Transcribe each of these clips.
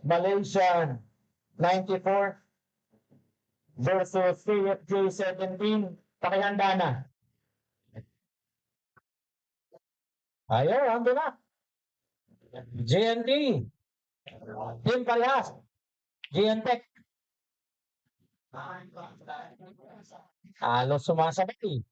Malaysia 94 versus CFJ 17. Pakihanda na. Ayun, ando na. JNT. Team Parehas. GNTech. Halos sumasabay.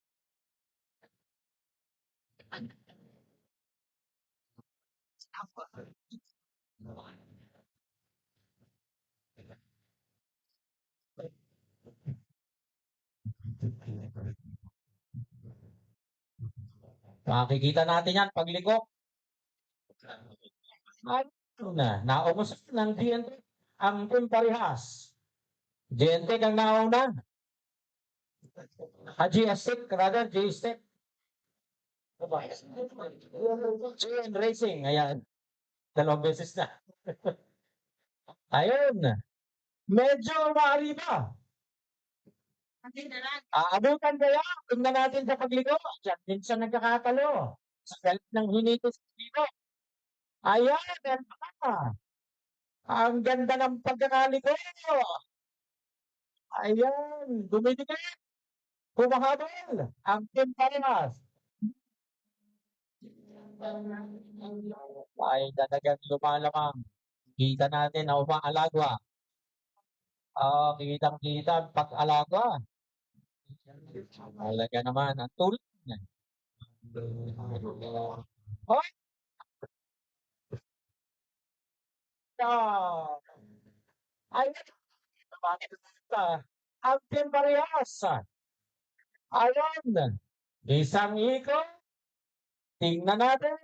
Makikita natin yan pagliko. Ano na, naubos ng GNTech ang Team Parehas. GNTech ang nauna. GS-Tech, rather, GS-Tech. GN Racing, ayan. Dalawang beses na. Ayun. Medyo maariba. Abutan kaya, tingnan natin sa pagliko. Diyan din siya nagkakatalo. Sa galit ng hinitis dito. Ayan, ang ganda ng pagkakaliko. Ayan, dumidikit. Humahabol ang Team Parehas. Ay talagang lumalamang. Kita natin na umaalagwa. Kitang-kita ang pag-alagwa. Talaga naman ang tulad niya. Hoy! Ay, bakit ang Team Parehas? Ayan, isang ikot. Tingnan natin.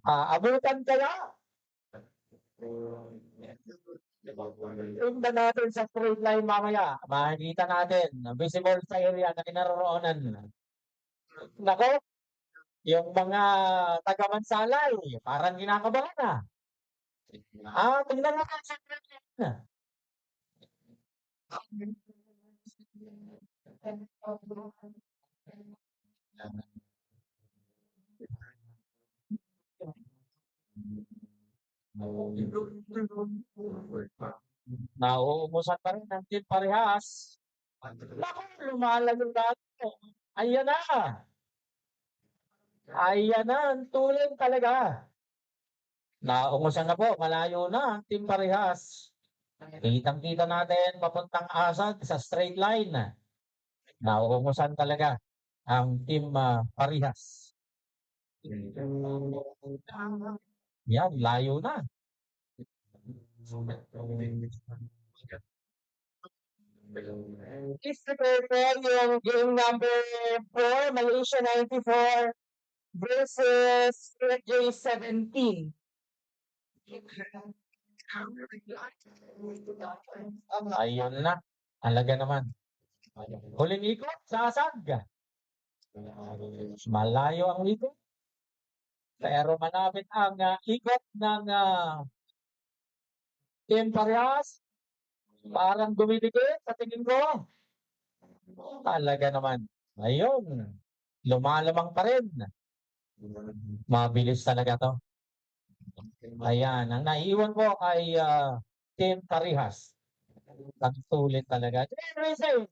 Abutan kaya? Tingnan natin sa straight line mamaya. Makikita natin. Visible sa area na kinaroroonan. Nako, yung mga taga-Mansalay, parang kinakabahan na. Tingnan natin sa straight line. Nauubusan pa rin ng Team Parehas. Naku, lumalago natin. Ayan na. Ayan na, ang tuloy talaga. Nauubusan na po, malayo na ang Team Parehas. Kitang-kita natin papuntang asag sa straight line. Nauubusan talaga ang Team Parehas. Yan, layo na. Is prepare yung game number 4, Malaysia 94 versus CFJ 17. Ayun na. Alaga naman. Huling ikot sa asag. Malayo ang ikot. Pero malapit ang ikot ng Team Parehas. Parang dumidikit sa tingin ko. Talaga naman. Ayun. Lumalamang pa rin. Mabilis talaga to. Ayan. Ang naiiwan ko ay Team Parehas. Ang sulit talaga. Racing.